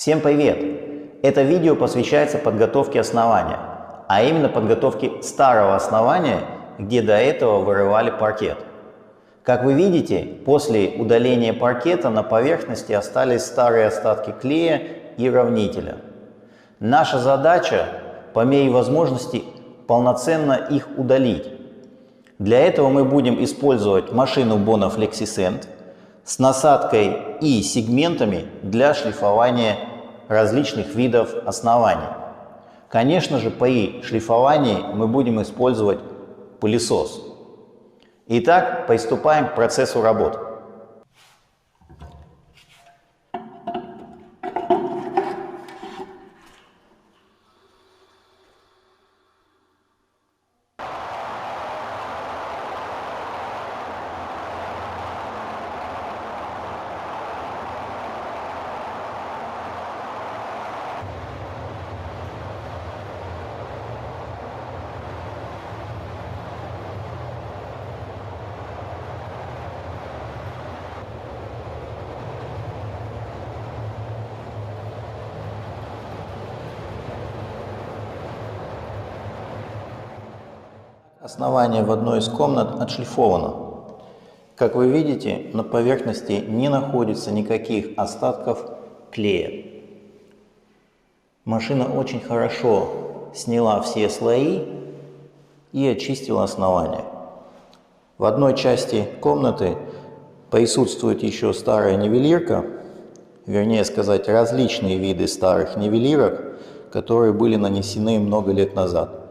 Всем привет! Это видео посвящается подготовке основания, а именно подготовке старого основания, где до этого вырывали паркет. Как вы видите, после удаления паркета на поверхности остались старые остатки клея и равнителя. Наша задача, по мере возможности, полноценно их удалить. Для этого мы будем использовать машину Bono Flexicent с насадкой и сегментами для шлифования различных видов оснований. Конечно же, при шлифовании мы будем использовать пылесос. Итак, приступаем к процессу работы. Основание в одной из комнат отшлифовано. Как вы видите, на поверхности не находится никаких остатков клея. Машина очень хорошо сняла все слои и очистила основание. В одной части комнаты присутствует еще старая нивелирка, вернее сказать, различные виды старых нивелирок, которые были нанесены много лет назад.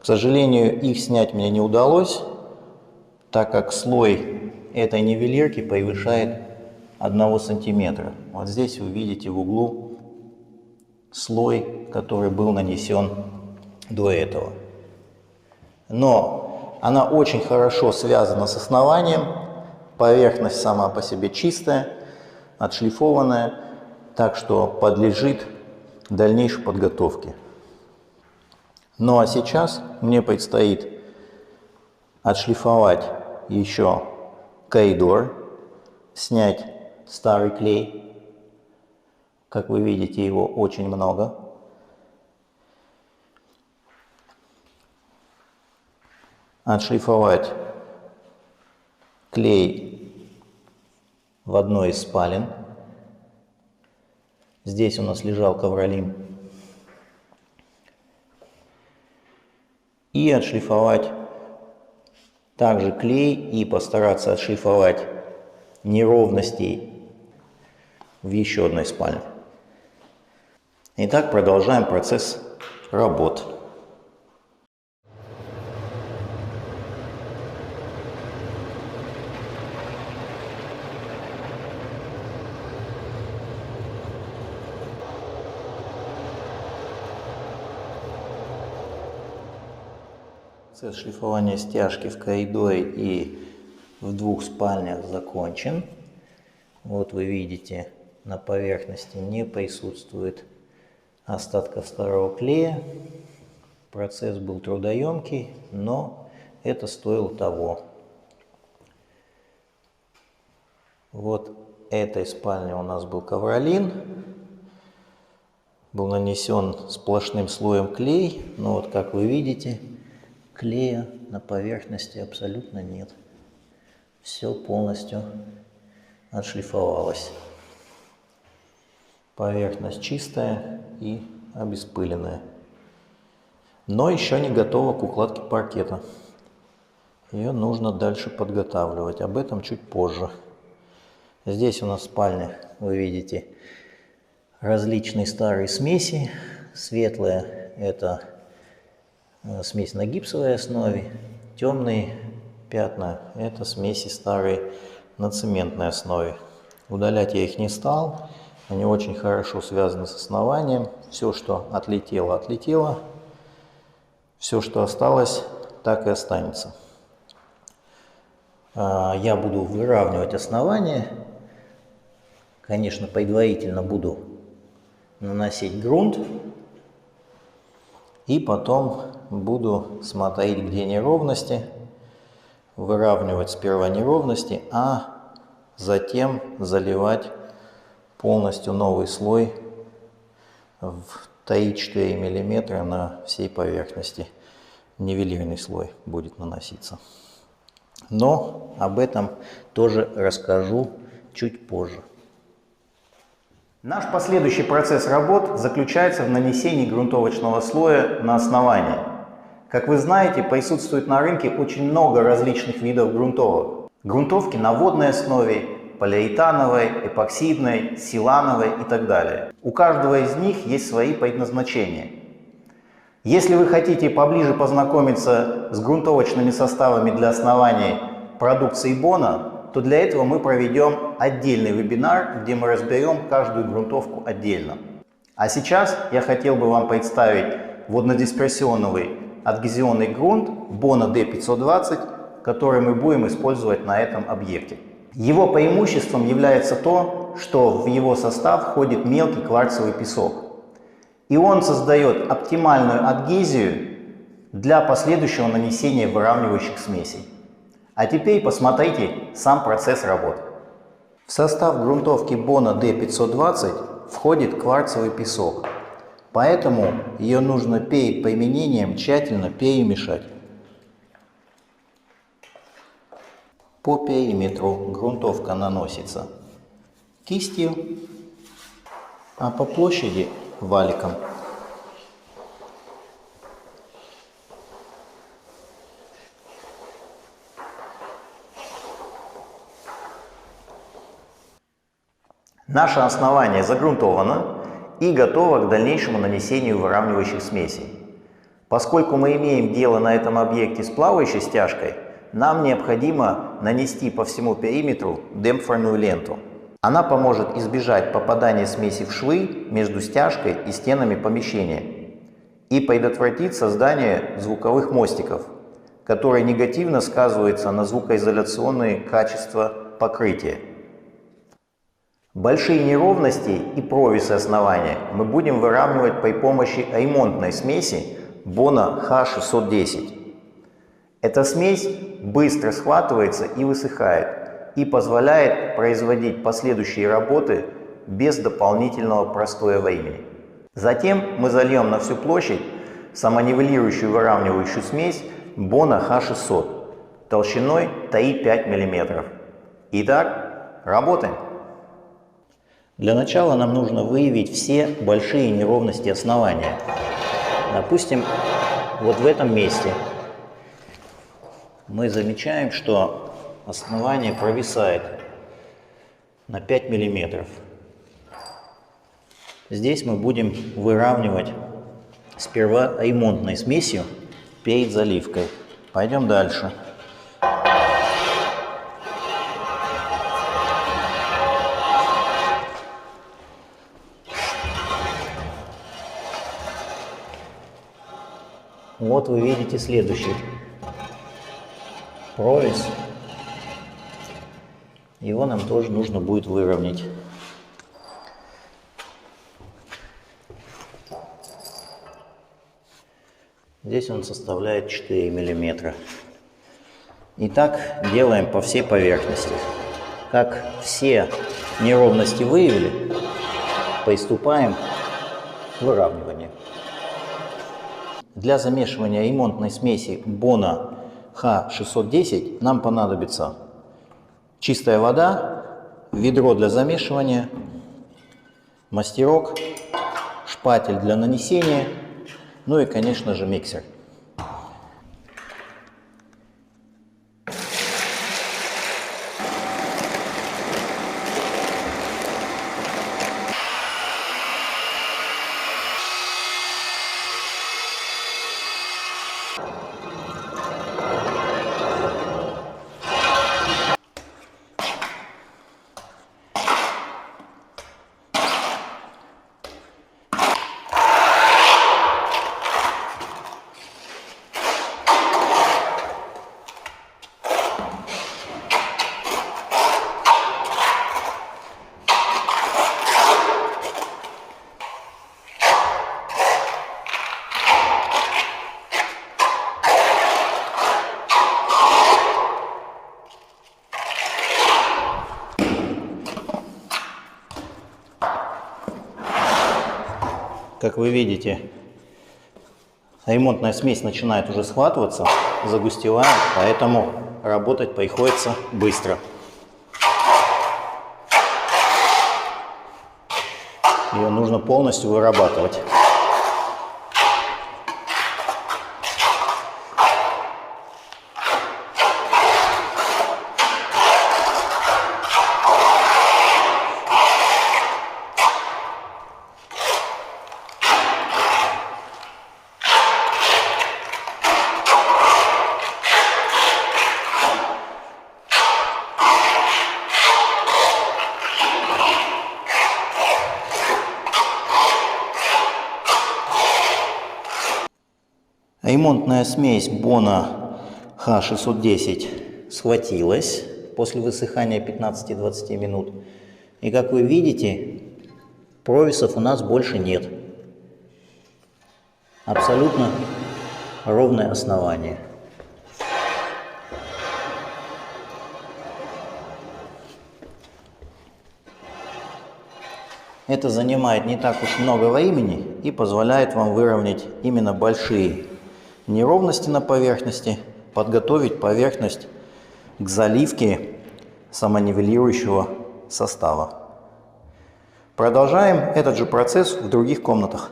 К сожалению, их снять мне не удалось, так как слой этой нивелирки превышает 1 сантиметра. Вот здесь вы видите в углу слой, который был нанесен до этого. Но она очень хорошо связана с основанием, поверхность сама по себе чистая, отшлифованная, так что подлежит дальнейшей подготовке. Ну а сейчас мне предстоит отшлифовать еще коридор, снять старый клей. Как вы видите, его очень много. Отшлифовать клей в одной из спален. Здесь у нас лежал ковролин. И отшлифовать также клей и постараться отшлифовать неровности в еще одной спальне. Итак, продолжаем процесс работы. Процесс шлифования стяжки в коридоре и в 2 спальнях закончен. Вот вы видите, на поверхности не присутствует остатков старого клея. Процесс был трудоемкий, но это стоило того. Вот этой спальне у нас был ковролин. Был нанесен сплошным слоем клей, но вот как вы видите, клея на поверхности абсолютно нет. Все полностью отшлифовалось. Поверхность чистая и обеспыленная. Но еще не готова к укладке паркета. Ее нужно дальше подготавливать. Об этом чуть позже. Здесь у нас в спальне, вы видите, различные старые смеси. Светлая – это смесь на гипсовой основе, темные пятна – это смеси старые на цементной основе. Удалять я их не стал, они очень хорошо связаны с основанием. Все, что отлетело, отлетело, все, что осталось, так и останется. Я буду выравнивать основание, конечно, предварительно буду наносить грунт. И потом буду смотреть, где неровности, выравнивать сперва неровности, а затем заливать полностью новый слой в 3-4 мм на всей поверхности. Нивелирный слой будет наноситься. Но об этом тоже расскажу чуть позже. Наш последующий процесс работ заключается в нанесении грунтовочного слоя на основание. Как вы знаете, присутствует на рынке очень много различных видов грунтовок. Грунтовки на водной основе, полиуретановой, эпоксидной, силановой и так далее. У каждого из них есть свои предназначения. Если вы хотите поближе познакомиться с грунтовочными составами для оснований продукции Bona, то для этого мы проведем отдельный вебинар, где мы разберем каждую грунтовку отдельно. А сейчас я хотел бы вам представить воднодисперсионный адгезионный грунт Bona D520, который мы будем использовать на этом объекте. Его преимуществом является то, что в его состав входит мелкий кварцевый песок. И он создает оптимальную адгезию для последующего нанесения выравнивающих смесей. А теперь посмотрите сам процесс работы. В состав грунтовки Bona D520 входит кварцевый песок, поэтому ее нужно перед применением тщательно перемешать. По периметру грунтовка наносится кистью, а по площади валиком. Наше основание загрунтовано и готово к дальнейшему нанесению выравнивающих смесей. Поскольку мы имеем дело на этом объекте с плавающей стяжкой, нам необходимо нанести по всему периметру демпферную ленту. Она поможет избежать попадания смеси в швы между стяжкой и стенами помещения и предотвратит создание звуковых мостиков, которые негативно сказываются на звукоизоляционные качества покрытия. Большие неровности и провисы основания мы будем выравнивать при помощи ремонтной смеси Bona H610. Эта смесь быстро схватывается и высыхает и позволяет производить последующие работы без дополнительного простоя времени. Затем мы зальем на всю площадь самонивелирующую выравнивающую смесь Bona H600 толщиной 3-5 мм. Итак, работаем! Для начала нам нужно выявить все большие неровности основания. Допустим, вот в этом месте мы замечаем, что основание провисает на 5 мм. Здесь мы будем выравнивать сперва ремонтной смесью перед заливкой. Пойдем дальше. Вот вы видите следующий провис. Его нам тоже нужно будет выровнять. Здесь он составляет 4 мм. И так делаем по всей поверхности. Как все неровности выявили, приступаем к выравниванию. Для замешивания ремонтной смеси Bona H610 нам понадобится чистая вода, ведро для замешивания, мастерок, шпатель для нанесения, ну и, конечно же, миксер. Как вы видите, ремонтная смесь начинает уже схватываться, загустевает, поэтому работать приходится быстро. Ее нужно полностью вырабатывать. Ремонтная смесь Bona H610 схватилась после высыхания 15-20 минут. И как вы видите, провисов у нас больше нет. Абсолютно ровное основание. Это занимает не так уж много времени и позволяет вам выровнять именно большие неровности на поверхности, подготовить поверхность к заливке самонивелирующего состава. Продолжаем этот же процесс в других комнатах.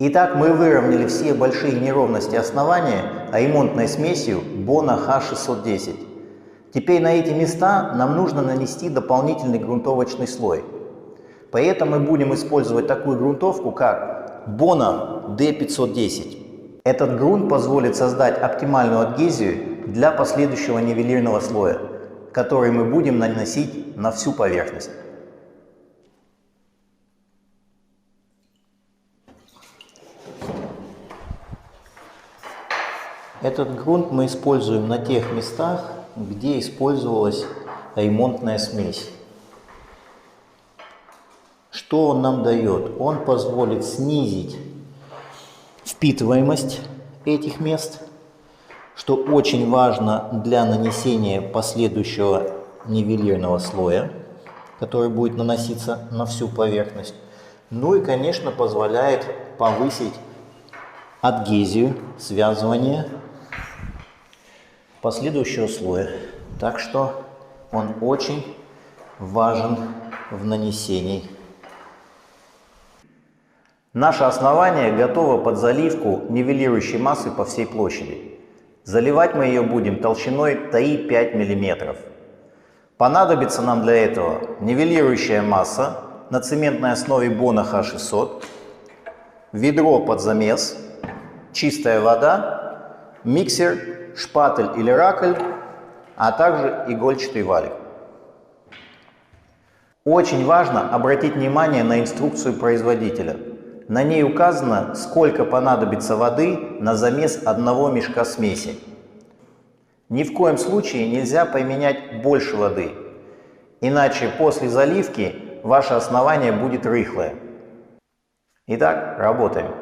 Итак, мы выровняли все большие неровности основания ремонтной смесью Bona H610. Теперь на эти места нам нужно нанести дополнительный грунтовочный слой. Поэтому мы будем использовать такую грунтовку, как Bona D510. Этот грунт позволит создать оптимальную адгезию для последующего нивелирного слоя, который мы будем наносить на всю поверхность. Этот грунт мы используем на тех местах, где использовалась ремонтная смесь. Что он нам дает? Он позволит снизить впитываемость этих мест, что очень важно для нанесения последующего нивелирного слоя, который будет наноситься на всю поверхность. Ну и, конечно, позволяет повысить адгезию, связывание последующего слоя. Так что он очень важен в нанесении. Наше основание готово под заливку нивелирующей массы по всей площади. Заливать мы ее будем толщиной 3-5 мм. Понадобится нам для этого нивелирующая масса на цементной основе Bona H600, ведро под замес, чистая вода, миксер, шпатель или ракель, а также игольчатый валик. Очень важно обратить внимание на инструкцию производителя. На ней указано, сколько понадобится воды на замес одного мешка смеси. Ни в коем случае нельзя применять больше воды, иначе после заливки ваше основание будет рыхлое. Итак, работаем.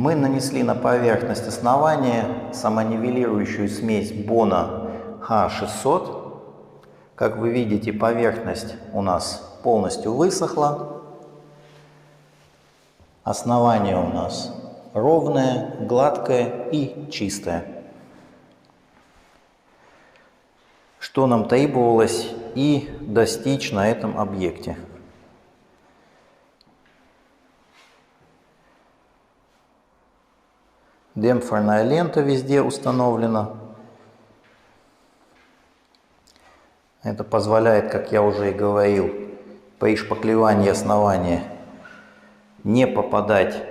Мы нанесли на поверхность основания самонивелирующую смесь Бона H600. Как вы видите, поверхность у нас полностью высохла. Основание у нас ровное, гладкое и чистое. Что нам требовалось и достичь на этом объекте. Демпферная лента везде установлена. Это позволяет, как я уже и говорил, при шпаклевании основания не попадать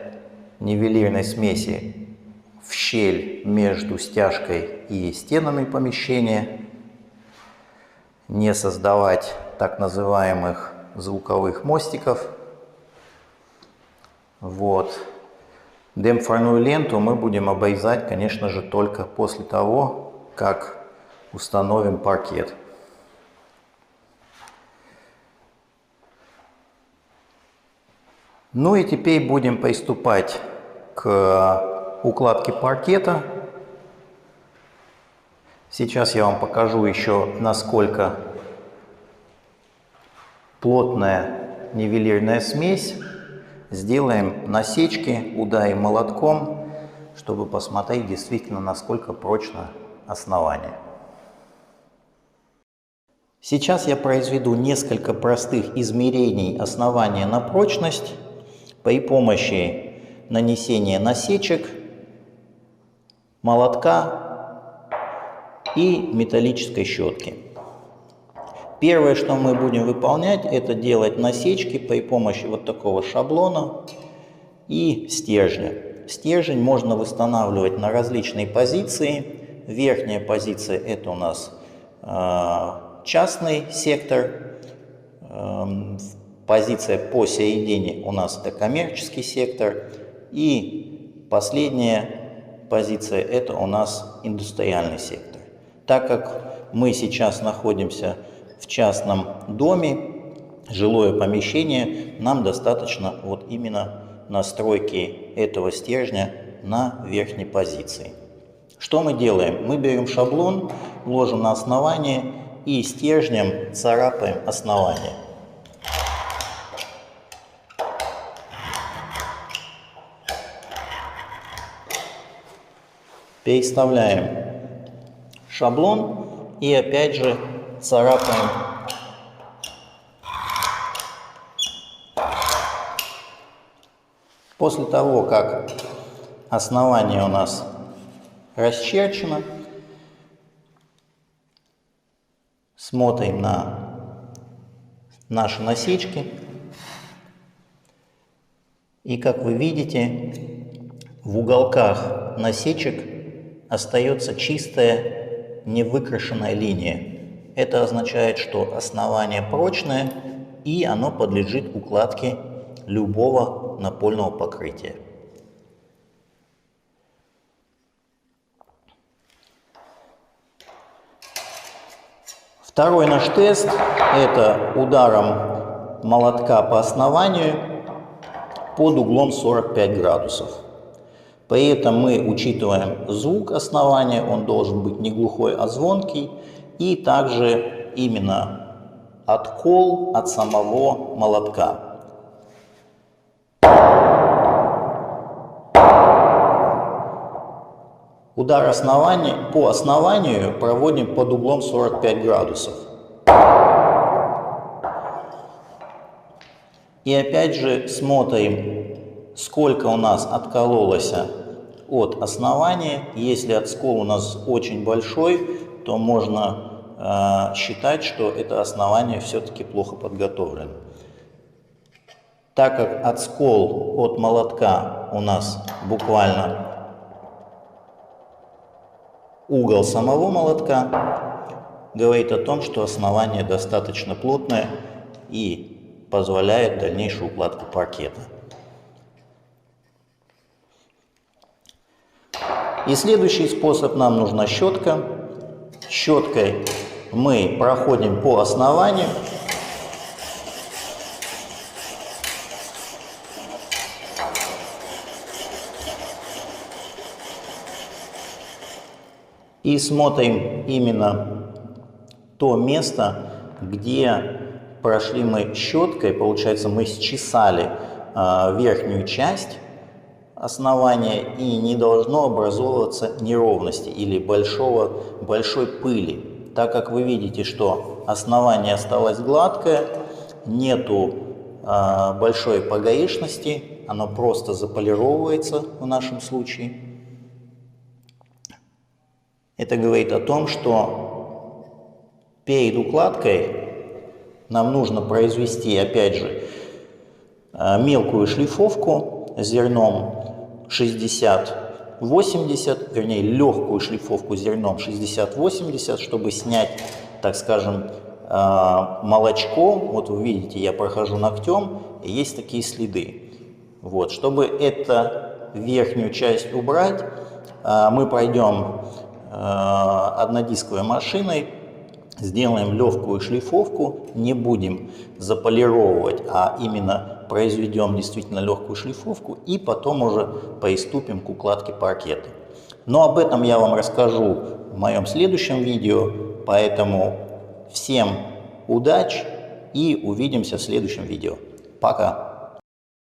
нивелирной смеси в щель между стяжкой и стенами помещения, не создавать так называемых звуковых мостиков. Вот. Демпферную ленту мы будем обрезать, конечно же, только после того, как установим паркет. Ну и теперь будем приступать к укладке паркета. Сейчас я вам покажу еще, насколько плотная нивелирная смесь. Сделаем насечки, ударим молотком, чтобы посмотреть действительно, насколько прочно основание. Сейчас я произведу несколько простых измерений основания на прочность при помощи нанесения насечек, молотка и металлической щетки. Первое, что мы будем выполнять, это делать насечки при помощи вот такого шаблона и стержня. Стержень можно восстанавливать на различные позиции. Верхняя позиция – это у нас частный сектор. Позиция посередине у нас это коммерческий сектор. И последняя позиция – это у нас индустриальный сектор. Так как мы сейчас находимся в частном доме, жилое помещение, нам достаточно вот именно настройки этого стержня на верхней позиции. Что мы делаем? Мы берем шаблон, ложим на основание и стержнем царапаем основание. Переставляем шаблон и опять же царапаем после того, как основание у нас расчерчено, смотрим на наши насечки и, как вы видите, в уголках насечек остается чистая невыкрашенная линия. Это означает, что основание прочное и оно подлежит укладке любого напольного покрытия. Второй наш тест – это ударом молотка по основанию под углом 45 градусов. При этом мы учитываем звук основания, он должен быть не глухой, а звонкий. И также именно откол от самого молотка. Удар по основанию проводим под углом 45 градусов. И опять же смотрим, сколько у нас откололось от основания. Если отскол у нас очень большой, то можно считать, что это основание все-таки плохо подготовлено. Так как отскол от молотка у нас буквально угол самого молотка, говорит о том, что основание достаточно плотное и позволяет дальнейшую укладку паркета. И следующий способ: нам нужна щетка. Щеткой мы проходим по основанию. И смотрим именно то место, где прошли мы щеткой, получается, мы счесали верхнюю часть основания, и не должно образовываться неровности или большой пыли. Так как вы видите, что основание осталось гладкое, нету большой погаишности, оно просто заполировывается в нашем случае. Это говорит о том, что перед укладкой нам нужно произвести, опять же, мелкую шлифовку зерном 60-80, вернее, легкую шлифовку зерном 60-80, чтобы снять, так скажем, молочко. Вот вы видите, я прохожу ногтем, и есть такие следы. Вот, чтобы эту верхнюю часть убрать, мы пройдем однодисковой машиной, сделаем легкую шлифовку, не будем заполировать, а именно произведем действительно легкую шлифовку и потом уже приступим к укладке паркета. Но об этом я вам расскажу в моем следующем видео, поэтому всем удачи и увидимся в следующем видео. Пока!